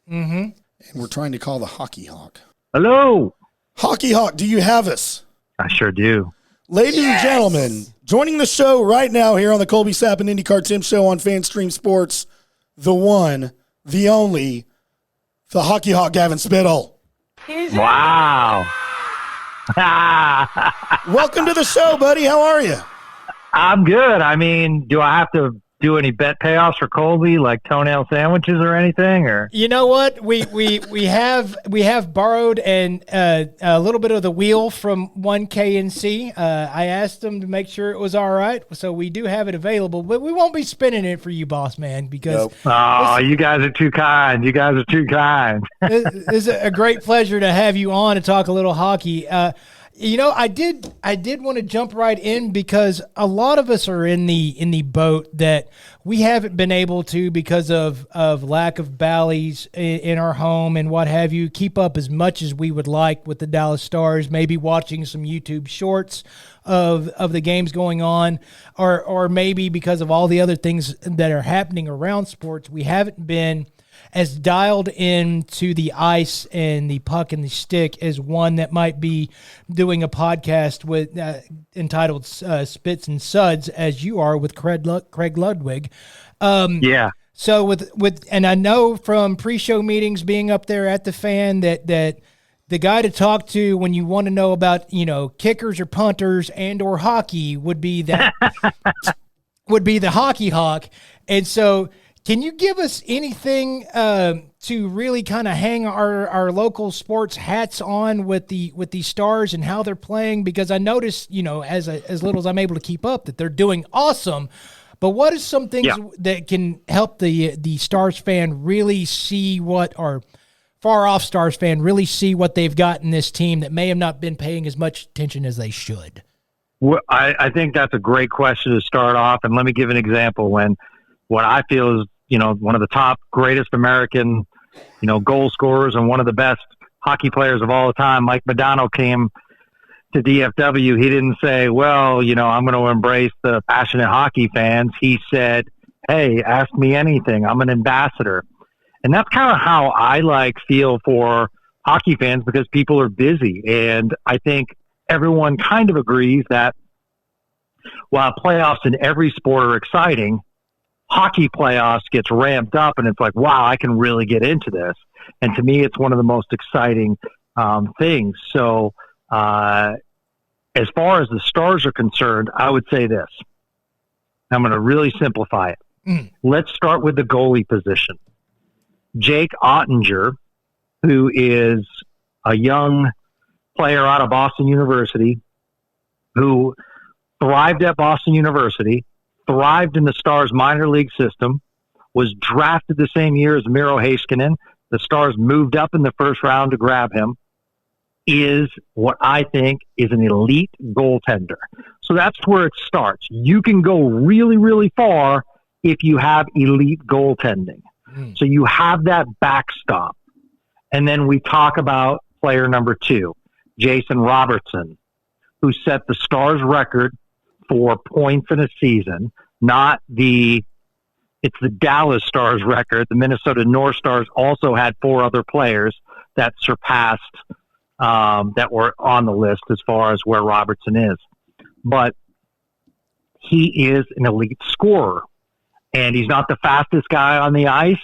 Mm-hmm. And we're trying to call the Hockey Hawk. Hello. Hockey Hawk, do you have us? I sure do. Ladies and gentlemen, joining the show right now here on the Colby Sapp and IndyCar Tim Show on FanStream Sports, the one, the only, the Hockey Hawk, Gavin Spittle. Wow. Welcome to the show, buddy. How are you? I'm good. I mean, do I have to do any bet payoffs for Colby, like toenail sandwiches or anything? Or you know what, we have borrowed a little bit of the wheel from 1KNC. I asked them to make sure it was all right, so we do have it available, but we won't be spinning it for you, boss man, because you guys are too kind. You guys are too kind. It's a great pleasure to have you on to talk a little hockey. You know, I did want to jump right in because a lot of us are in the boat that we haven't been able to, because of lack of Bally's in our home and what have you, keep up as much as we would like with the Dallas Stars, maybe watching some YouTube shorts of the games going on, or maybe because of all the other things that are happening around sports, we haven't been as dialed into the ice and the puck and the stick as one that might be doing a podcast with entitled Spits and Suds, as you are with Craig Ludwig. Yeah. So with and I know from pre-show meetings being up there at the Fan that the guy to talk to when you want to know about, you know, kickers or punters and or hockey would be that would be the Hockey Hawk. And so, can you give us anything to really kind of hang our local sports hats on with the Stars and how they're playing? Because I noticed, you know, as little as I'm able to keep up, that they're doing awesome. But what is some things that can help the Stars fan really see what, or far off Stars fan really see what they've got in this team that may have not been paying as much attention as they should? Well, I think that's a great question to start off. And let me give an example. When what I feel is, you know, one of the top greatest American, you know, goal scorers and one of the best hockey players of all time, Mike Modano, came to DFW. He didn't say, well, you know, I'm going to embrace the passionate hockey fans. He said, hey, ask me anything. I'm an ambassador. And that's kind of how I feel for hockey fans, because people are busy. And I think everyone kind of agrees that while playoffs in every sport are exciting, hockey playoffs gets ramped up, and it's like, wow, I can really get into this. And to me, it's one of the most exciting things. So as far as the Stars are concerned, I would say this. I'm going to really simplify it. Let's start with the goalie position. Jake Ottinger, who is a young player out of Boston University, who thrived at Boston University, thrived in the Stars minor league system, was drafted the same year as Miro Heiskanen. The Stars moved up in the first round to grab him, is what I think is an elite goaltender. So that's where it starts. You can go really, really far if you have elite goaltending. So you have that backstop. And then we talk about player number 2, Jason Robertson, who set the Stars record for points in a season. It's the Dallas Stars record. The Minnesota North Stars also had 4 other players that surpassed, that were on the list as far as where Robertson is. But he is an elite scorer. And he's not the fastest guy on the ice,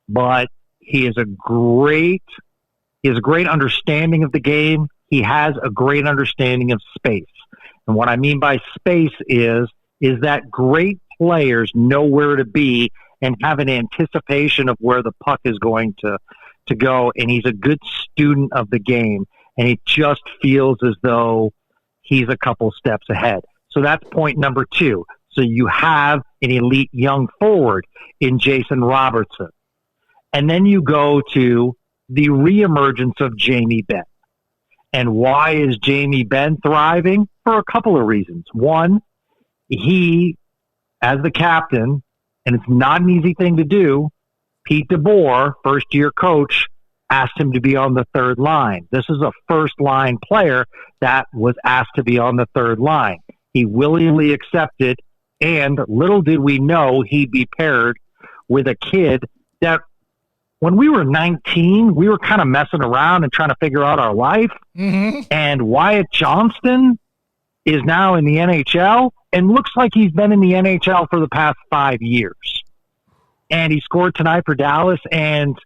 but he has a great understanding of the game. He has a great understanding of space. And what I mean by space is that great players know where to be and have an anticipation of where the puck is going to go. And he's a good student of the game. And it just feels as though he's a couple steps ahead. So that's point number 2. So you have an elite young forward in Jason Robertson. And then you go to the reemergence of Jamie Benn. And why is Jamie Benn thriving? For a couple of reasons. One, he, as the captain, and it's not an easy thing to do, Pete DeBoer, first-year coach, asked him to be on the third line. This is a first-line player that was asked to be on the third line. He willingly accepted, and little did we know he'd be paired with a kid that when we were 19, we were kind of messing around and trying to figure out our life. Mm-hmm. And Wyatt Johnston is now in the NHL and looks like he's been in the NHL for the past 5 years. And he scored tonight for Dallas, and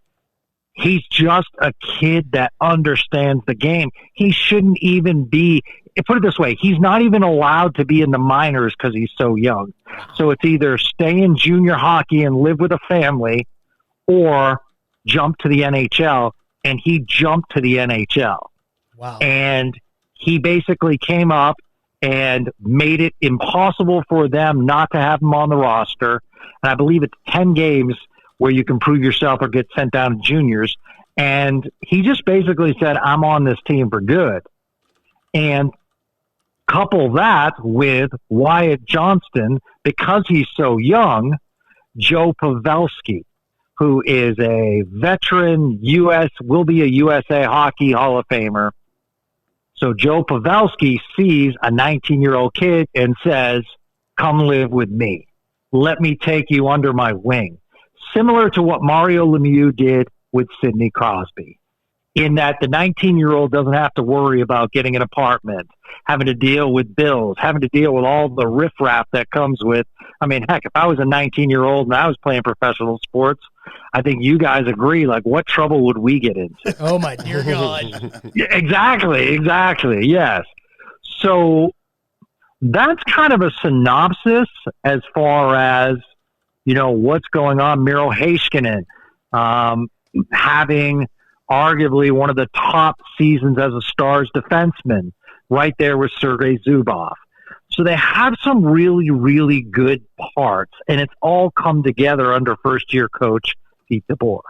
he's just a kid that understands the game. He shouldn't even be, put it this way, he's not even allowed to be in the minors because he's so young. So it's either stay in junior hockey and live with a family or jump to the NHL, and he jumped to the NHL. Wow. And he basically came up and made it impossible for them not to have him on the roster. And I believe it's 10 games where you can prove yourself or get sent down to juniors. And he just basically said, I'm on this team for good. And couple that with Wyatt Johnston, because he's so young, Joe Pavelski, who is a veteran will be a USA Hockey Hall of Famer. So Joe Pavelski sees a 19-year-old kid and says, come live with me. Let me take you under my wing. Similar to what Mario Lemieux did with Sidney Crosby, in that the 19-year-old doesn't have to worry about getting an apartment, having to deal with bills, having to deal with all the riffraff that comes with. I mean, heck, if I was a 19-year-old and I was playing professional sports, I think you guys agree, like, what trouble would we get into? Oh, my dear God. Yeah, exactly, yes. So that's kind of a synopsis as far as, you know, what's going on. Miro Heiskanen having arguably one of the top seasons as a Stars defenseman, right there with Sergei Zubov. So they have some really, really good parts, and it's all come together under first-year coach Pete DeBoer.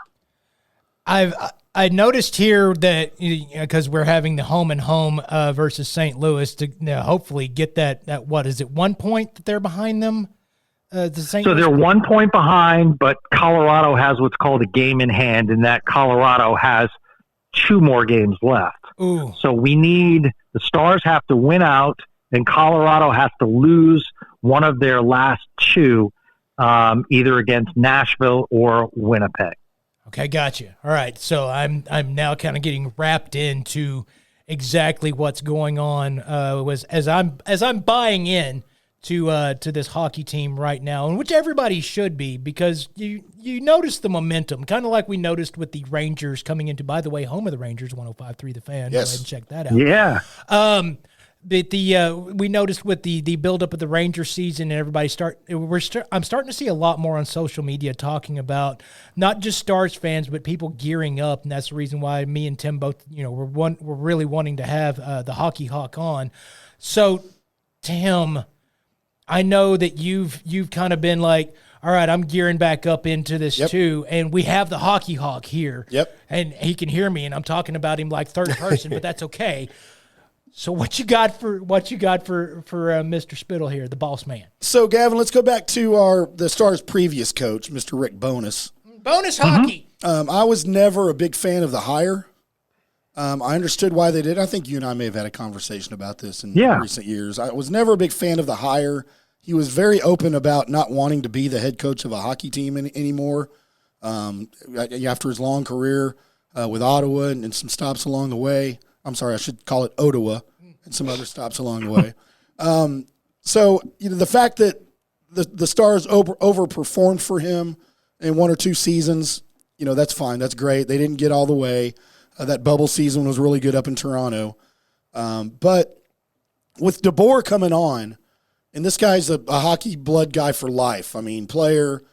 I noticed here that, because we're having the home and home versus St. Louis to hopefully get that what is it, 1 point that they're behind them? So they're 1 point behind, but Colorado has what's called a game in hand, and that Colorado has 2 more games left. Ooh. So the Stars have to win out, and Colorado has to lose one of their last 2, either against Nashville or Winnipeg. Okay, gotcha. All right, so I'm now kind of getting wrapped into exactly what's going on as I'm buying in to this hockey team right now, and which everybody should be, because you notice the momentum, kind of like we noticed with the Rangers coming into, by the way, home of the Rangers, 105.3 The Fan. Yes. Go ahead and check that out. Yeah. But we noticed with the buildup of the Ranger season, and everybody I'm starting to see a lot more on social media talking about not just Stars fans, but people gearing up, and that's the reason why me and Tim both, we're really wanting to have the Hockey Hawk on. So, Tim, I know that you've kind of been like, all right, I'm gearing back up into this too, and we have the Hockey Hawk here. Yep. And he can hear me, and I'm talking about him like third person, but that's okay. So what you got for Mr. Spittle here, the boss man? So, Gavin, let's go back to the Stars' previous coach, Mr. Rick Bowness. Bonus hockey. I was never a big fan of the hire. I understood why they did. I think you and I may have had a conversation about this in recent years. I was never a big fan of the hire. He was very open about not wanting to be the head coach of a hockey team anymore. After his long career with Ottawa and some stops along the way. I'm sorry, I should call it Ottawa and some other stops along the way. So the fact that the Stars overperformed for him in 1 or 2 seasons, that's fine. That's great. They didn't get all the way. That bubble season was really good up in Toronto. But with DeBoer coming on, and this guy's a hockey blood guy for life. I mean, player,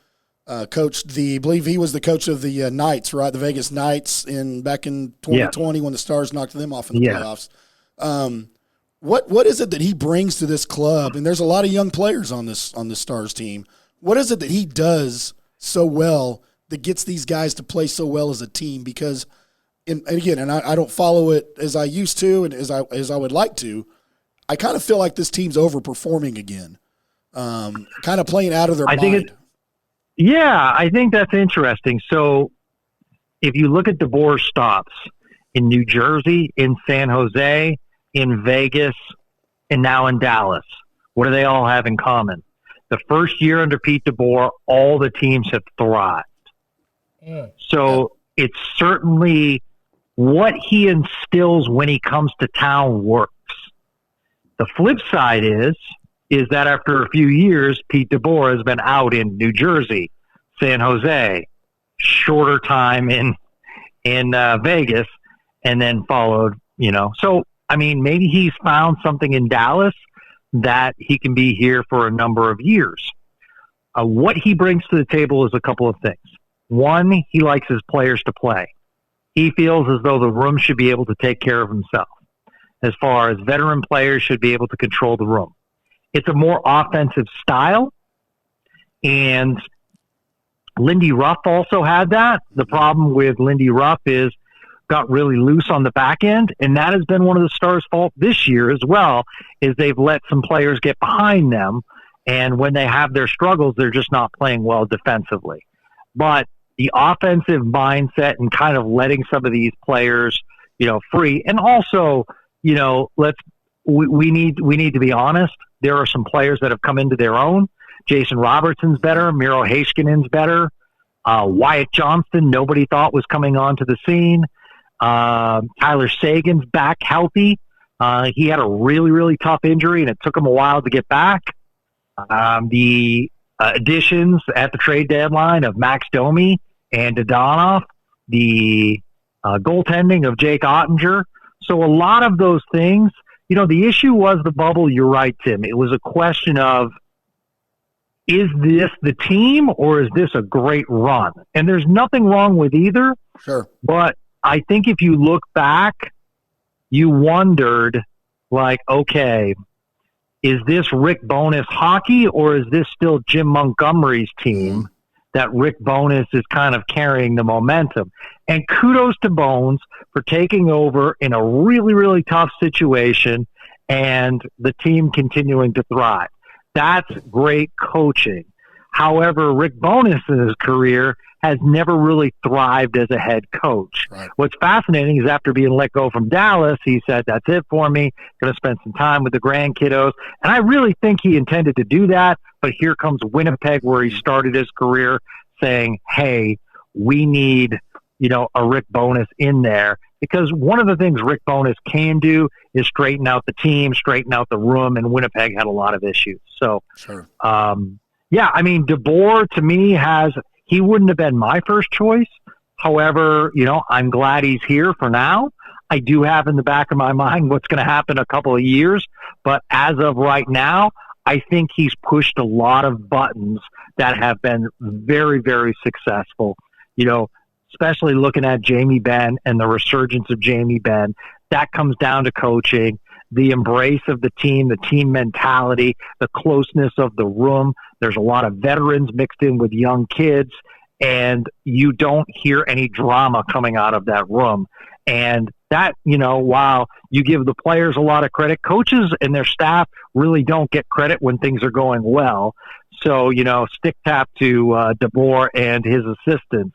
coached I believe he was the coach of the Knights, right? The Vegas Knights back in 2020 when the Stars knocked them off in the playoffs. What is it that he brings to this club? And there's a lot of young players on this Stars team. What is it that he does so well that gets these guys to play so well as a team? Because, I don't follow it as I used to and as I would like to. I kind of feel like this team's overperforming again, kind of playing out of their mind. I think that's interesting. So if you look at DeBoer's stops in New Jersey, in San Jose, in Vegas, and now in Dallas, what do they all have in common? The first year under Pete DeBoer, all the teams have thrived. So it's certainly what he instills when he comes to town works. The flip side is that after a few years, Pete DeBoer has been out in New Jersey, San Jose, shorter time in Vegas, and then followed, So, I mean, maybe he's found something in Dallas that he can be here for a number of years. What he brings to the table is a couple of things. One, he likes his players to play. He feels as though the room should be able to take care of himself. As far as veteran players should be able to control the room. It's a more offensive style, and Lindy Ruff also had that. The problem with Lindy Ruff is got really loose on the back end, and that has been one of the Stars' fault this year as well, is they've let some players get behind them, and when they have their struggles, they're just not playing well defensively. But the offensive mindset and kind of letting some of these players, free, and also, we need to be honest. There are some players that have come into their own. Jason Robertson's better. Miro Heiskanen's better. Wyatt Johnston, nobody thought was coming onto the scene. Tyler Sagan's back healthy. He had a really, really tough injury, and it took him a while to get back. The additions at the trade deadline of Max Domi and Dodonov, the goaltending of Jake Ottinger. So a lot of those things, the issue was the bubble. You're right, Tim. It was a question of, is this the team or is this a great run? And there's nothing wrong with either. Sure. But I think if you look back, you wondered, okay, is this Rick Bowness hockey or is this still Jim Montgomery's team that Rick Bowness is kind of carrying the momentum? And kudos to Bones for taking over in a really, really tough situation and the team continuing to thrive. That's great coaching. However, Rick Bowness in his career has never really thrived as a head coach. Right. What's fascinating is after being let go from Dallas, he said, that's it for me. Going to spend some time with the grandkiddos. And I really think he intended to do that. But here comes Winnipeg, where he started his career, saying, hey, we need, a Rick Bowness in there. Because one of the things Rick Bowness can do is straighten out the team, straighten out the room, and Winnipeg had a lot of issues. So, sure. DeBoer, to me, he wouldn't have been my first choice. However, I'm glad he's here for now. I do have in the back of my mind what's going to happen a couple of years. But as of right now, I think he's pushed a lot of buttons that have been very, very successful. Especially looking at Jamie Benn and the resurgence of Jamie Benn, that comes down to coaching, the embrace of the team mentality, the closeness of the room. There's a lot of veterans mixed in with young kids, and you don't hear any drama coming out of that room. And that, while you give the players a lot of credit, coaches and their staff really don't get credit when things are going well. So, stick tap to DeBoer and his assistants.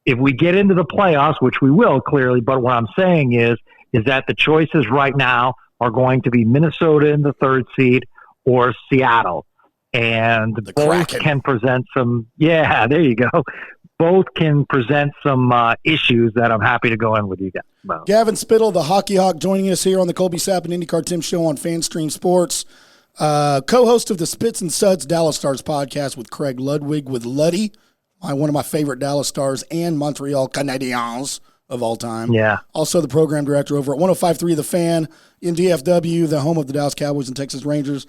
If we get into the playoffs, which we will clearly, but what I'm saying is that the choices right now are going to be Minnesota in the third seed or Seattle. And both can present some, there you go. Both can present some issues that I'm happy to go in with you guys about. Gavin Spittle, the Hockey Hawk, joining us here on the Colby Sapp and IndyCar Tim Show on FanStream Sports. Co-host of the Spits and Suds Dallas Stars podcast with Craig Ludwig with Luddy, one of my favorite Dallas Stars and Montreal Canadiens of all time. Yeah. Also the program director over at 105.3 The Fan in DFW, the home of the Dallas Cowboys and Texas Rangers.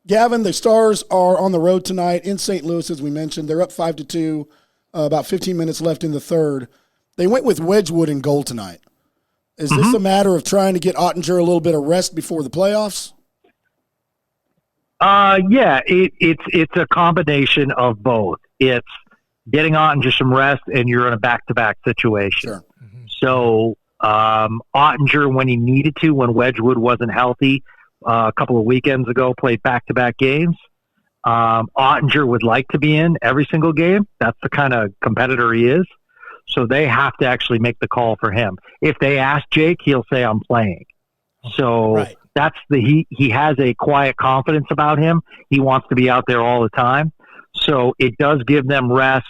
Gavin, the Stars are on the road tonight in St. Louis, as we mentioned. They're up 5-2, about 15 minutes left in the third. They went with Wedgwood in goal tonight. Is this a matter of trying to get Ottinger a little bit of rest before the playoffs? It's a combination of both. It's getting Ottinger some rest, and you're in a back-to-back situation. Sure. So Ottinger, when he needed to, when Wedgwood wasn't healthy, a couple of weekends ago, played back-to-back games. Ottinger would like to be in every single game. That's the kind of competitor he is. So they have to actually make the call for him. If they ask Jake, he'll say, I'm playing. So right. That's he has a quiet confidence about him. He wants to be out there all the time. So it does give them rest.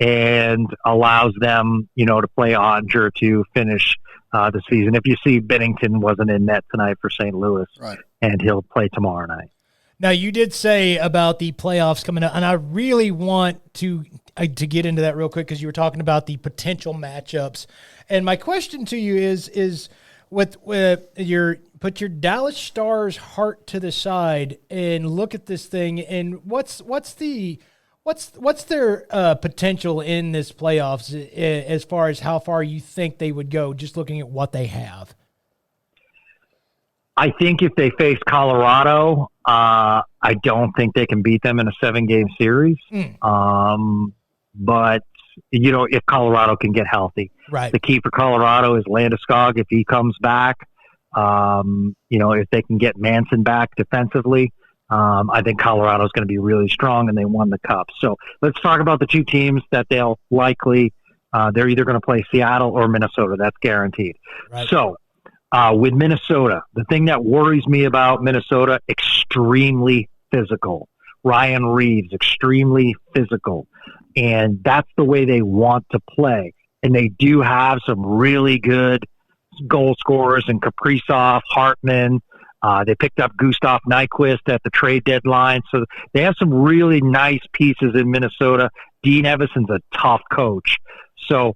and allows them, to play Ottinger to finish the season. If you see, Bennington wasn't in net tonight for St. Louis, right, and he'll play tomorrow night. Now, you did say about the playoffs coming up, and I really want to get into that real quick because you were talking about the potential matchups. And my question to you is with put your Dallas Stars heart to the side and look at this thing, and what's their potential in this playoffs as far as how far you think they would go, just looking at what they have? I think if they face Colorado, I don't think they can beat them in a 7-game series. But, if Colorado can get healthy. Right. The key for Colorado is Landeskog if he comes back. If they can get Manson back defensively, I think Colorado's going to be really strong, and they won the Cup. So let's talk about the two teams that they'll likely they're either going to play Seattle or Minnesota. That's guaranteed. Right. So with Minnesota, the thing that worries me about Minnesota, extremely physical. Ryan Reeves, extremely physical. And that's the way they want to play. And they do have some really good goal scorers in Kaprizov, Hartman. They picked up Gustav Nyquist at the trade deadline. So they have some really nice pieces in Minnesota. Dean Evason's a tough coach. So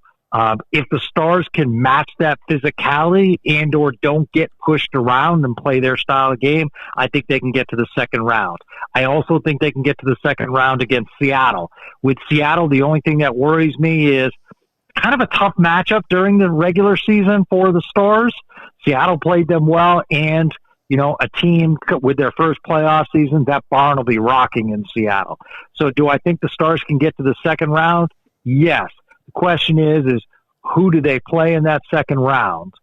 if the Stars can match that physicality and or don't get pushed around and play their style of game, I think they can get to the second round. I also think they can get to the second round against Seattle. With Seattle, the only thing that worries me is kind of a tough matchup during the regular season for the Stars. Seattle played them well, and a team with their first playoff season, that barn will be rocking in Seattle. So do I think the Stars can get to the second round? Yes. The question is who do they play in that second round?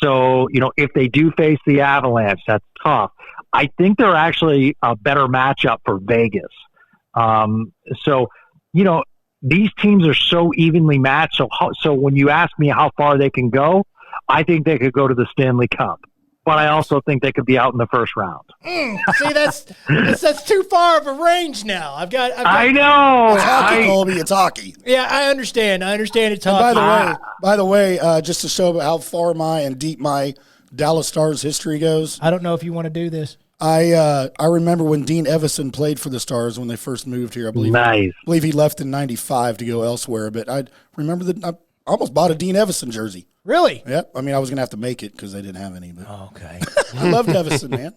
So, if they do face the Avalanche, that's tough. I think they're actually a better matchup for Vegas. These teams are so evenly matched. So when you ask me how far they can go, I think they could go to the Stanley Cup. But I also think they could be out in the first round. See, that's too far of a range now. I've got I know. It's hockey, Colby. It's hockey. Yeah, I understand. It's and hockey. By the way, just to show how far and deep my Dallas Stars history goes. I don't know if you want to do this. I remember when Dean Evason played for the Stars when they first moved here. I believe he left in '95 to go elsewhere. But I remember that I almost bought a Dean Evason jersey. Really? Yep. I mean, I was going to have to make it because they didn't have any. But okay. I loved Evason, man.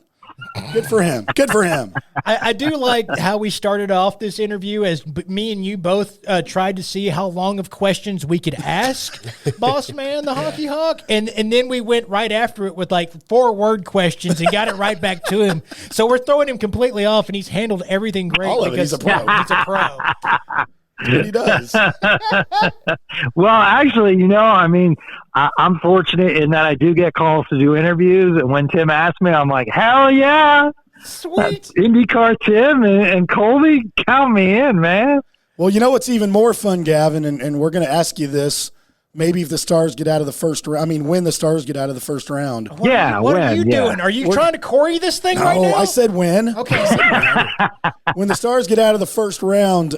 Good for him. Good for him. I do like how we started off this interview as me and you both tried to see how long of questions we could ask Boss Man, the Hockey Hawk. And then we went right after it with like 4-word questions and got it right back to him. So we're throwing him completely off, and he's handled everything great. All of it. He's a pro. He's a pro. He does. Well, actually, I'm fortunate in that I do get calls to do interviews, and when Tim asks me, I'm like, hell yeah. Sweet. IndyCar Tim and Colby, count me in, man. Well, what's even more fun, Gavin, and we're going to ask you this, maybe if the Stars get out of the first round, when the Stars get out of the first round. What are you doing? Are you trying to Corey this thing right now? No, I said when. Okay. When the Stars get out of the first round,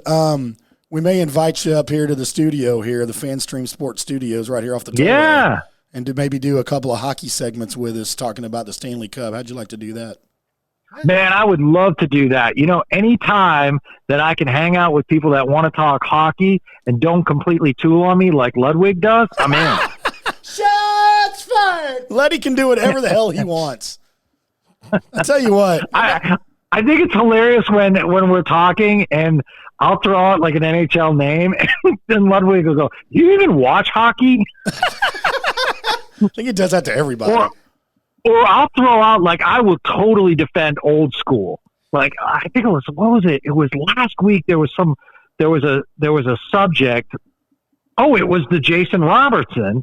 we may invite you up here to the studio here, the FanStream Sports Studios right here off the tollway. Yeah. And to maybe do a couple of hockey segments with us talking about the Stanley Cup. How'd you like to do that? Man, I would love to do that. Any time that I can hang out with people that want to talk hockey and don't completely tool on me like Ludwig does, I'm in. Shots fired! Letty can do whatever the hell he wants. I'll tell you what. I think it's hilarious when we're talking and I'll throw out like an NHL name, and then Ludwig will go, "You even watch hockey?" I think he does that to everybody. Or I'll throw out, like, I will totally defend old school. Like, I think what was it? It was last week. There was a subject. Oh, it was the Jason Robertson,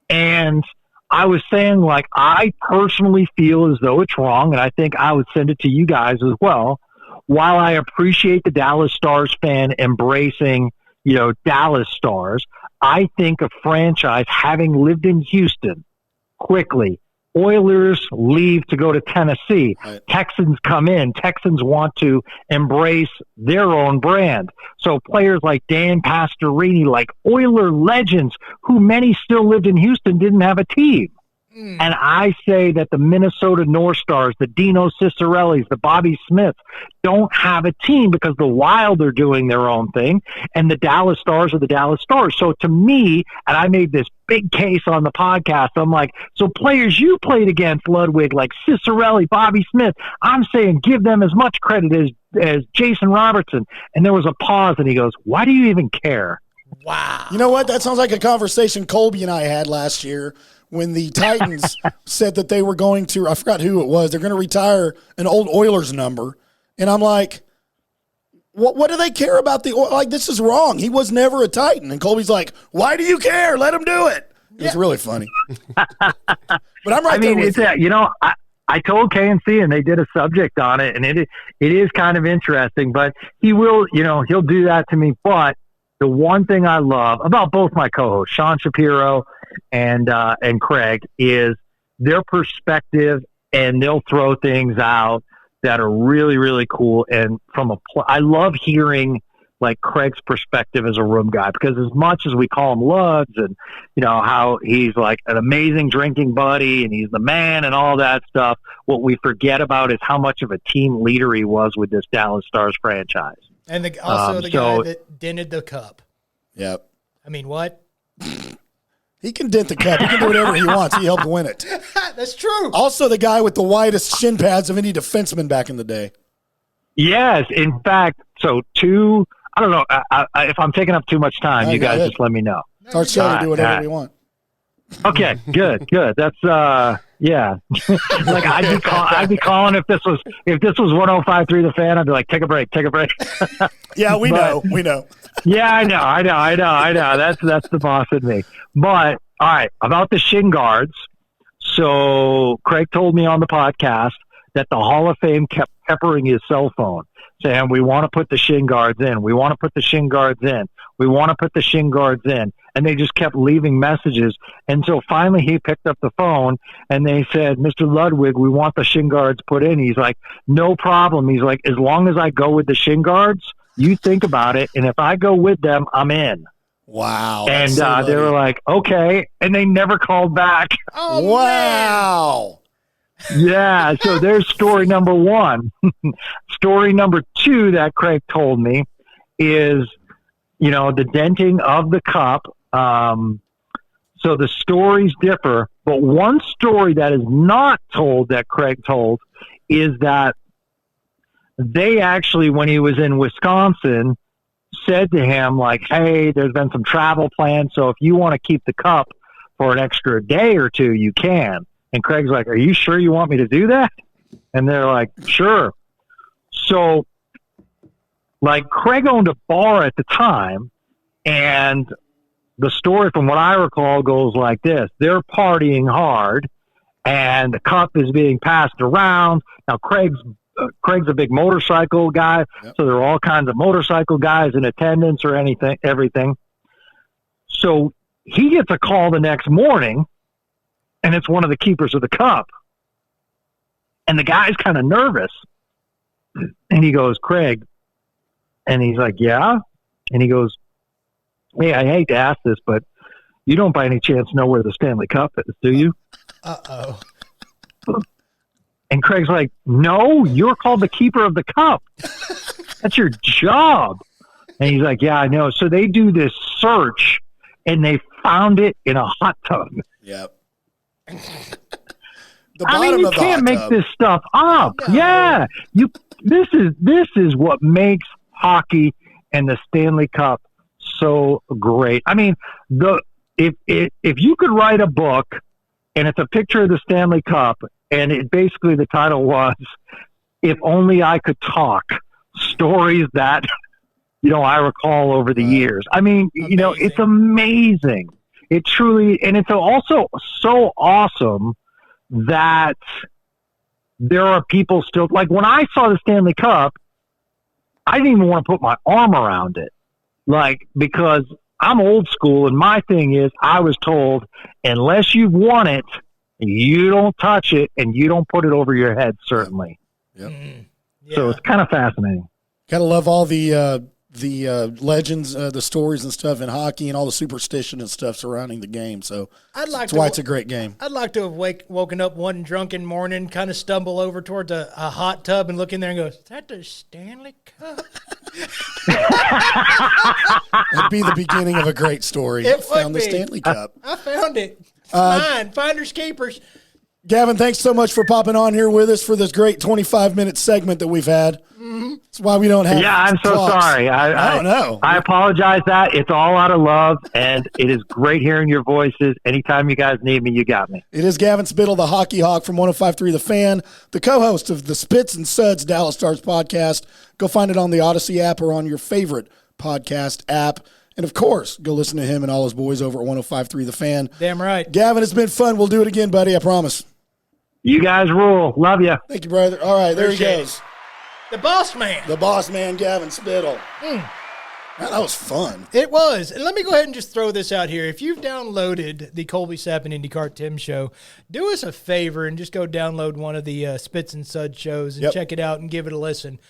and I was saying, like, I personally feel as though it's wrong, and I think I would send it to you guys as well. While I appreciate the Dallas Stars fan embracing, Dallas Stars, I think a franchise, having lived in Houston quickly, Oilers leave to go to Tennessee. Right. Texans come in. Texans want to embrace their own brand. So players like Dan Pastorini, like Oiler legends, who many still lived in Houston, didn't have a team. And I say that the Minnesota North Stars, the Dino Ciccarellis, the Bobby Smiths don't have a team because the Wild are doing their own thing, and the Dallas Stars are the Dallas Stars. So to me, and I made this big case on the podcast, I'm like, so players you played against, Ludwig, like Ciccarelli, Bobby Smith, I'm saying give them as much credit as Jason Robertson. And there was a pause, and he goes, why do you even care? Wow. You know what? That sounds like a conversation Colby and I had last year when the Titans said that they were going to, I forgot who it was, they're going to retire an old Oilers number. And I'm like, what do they care about the Oilers? Like, this is wrong. He was never a Titan. And Colby's like, why do you care? Let him do it. It was really funny. But I'm right there with you. I told KNC and they did a subject on it, and it is kind of interesting, but he will, he'll do that to me. But the one thing I love about both my co-hosts, Sean Shapiro and Craig, is their perspective, and they'll throw things out that are really, really cool. And I love hearing like Craig's perspective as a room guy, because as much as we call him Luds and how he's like an amazing drinking buddy and he's the man and all that stuff, what we forget about is how much of a team leader he was with this Dallas Stars franchise. And the guy that dented the cup. Yep. I mean, what? He can dent the cup. He can do whatever he wants. He helped win it. That's true. Also the guy with the widest shin pads of any defenseman back in the day. Yes. In fact, I don't know. If I'm taking up too much time, you guys just let me know. It's our show to do whatever we want. Okay, good. That's yeah. Like I'd be calling if this was 105.3 The Fan. I'd be like, take a break. Yeah, we know. Yeah, I know. That's the boss in me. But all right, about the shin guards. So Craig told me on the podcast that the Hall of Fame kept peppering his cell phone, saying, we want to put the shin guards in. We want to put the shin guards in. We want to put the shin guards in. And they just kept leaving messages until finally he picked up the phone and they said, Mr. Ludwig, we want the shin guards put in. He's like, no problem. He's like, as long as I go with the shin guards, you think about it. And if I go with them, I'm in. Wow. And they were like, okay. And they never called back. Oh, wow. Man. Yeah. So there's story number one. Story number two that Craig told me is, the denting of the cup. So the stories differ, but one story that is not told that Craig told is that they actually, when he was in Wisconsin, said to him like, hey, there's been some travel plans, so if you want to keep the cup for an extra day or two, you can. And Craig's like, are you sure you want me to do that? And they're like, sure. So like Craig owned a bar at the time, and the story from what I recall goes like this. They're partying hard and the cup is being passed around. Now Craig's a big motorcycle guy. Yep. So there are all kinds of motorcycle guys in attendance or everything. So he gets a call the next morning, and it's one of the keepers of the cup. And the guy's kind of nervous. And he goes, Craig. And he's like, yeah. And he goes, hey, I hate to ask this, but you don't by any chance know where the Stanley Cup is, do you? Uh-oh. And Craig's like, no, you're called the keeper of the cup. That's your job. And he's like, yeah, I know. So they do this search, and they found it in a hot tub. Yep. You can't make this stuff up. No. Yeah. This is what makes hockey and the Stanley Cup so great. I mean, if you could write a book and it's a picture of the Stanley Cup, and it basically the title was "If Only I Could Talk," stories that I recall over the years. I mean, amazing. It's amazing. It truly, and it's also so awesome that there are people still, like when I saw the Stanley Cup, I didn't even want to put my arm around it. Like, because I'm old school, and my thing is I was told, unless you've won it, and you don't touch it and you don't put it over your head, certainly. Yep. Yeah. So it's kind of fascinating. Gotta love all the legends, the stories and stuff in hockey, and all the superstition and stuff surrounding the game. So that's why it's a great game. I'd like to have woken up one drunken morning, kind of stumble over towards a hot tub and look in there and go, "Is that the Stanley Cup?" That'd be the beginning of a great story. It Found would the be. Stanley Cup. I found it. It's mine. Finders keepers. Gavin, thanks so much for popping on here with us for this great 25-minute segment that we've had. Mm-hmm. That's why we don't have I'm so clocks. sorry. I don't know. I apologize that. It's all out of love, and it is great hearing your voices. Anytime you guys need me, you got me. It is Gavin Spittle, the Hockey Hawk from 105.3 The Fan, the co-host of the Spits and Suds Dallas Stars podcast. Go find it on the Odyssey app or on your favorite podcast app. And, of course, go listen to him and all his boys over at 105.3 The Fan. Damn right. Gavin, it's been fun. We'll do it again, buddy. I promise. You guys rule. Love you. Thank you, brother. All right, there Appreciate he goes. The boss man. The boss man, Gavin Spittle. Man, that was fun. It was. And let me go ahead and just throw this out here. If you've downloaded the Colby Sapp and IndyCar Tim show, do us a favor and just go download one of the Spits and Suds shows and check it out and give it a listen.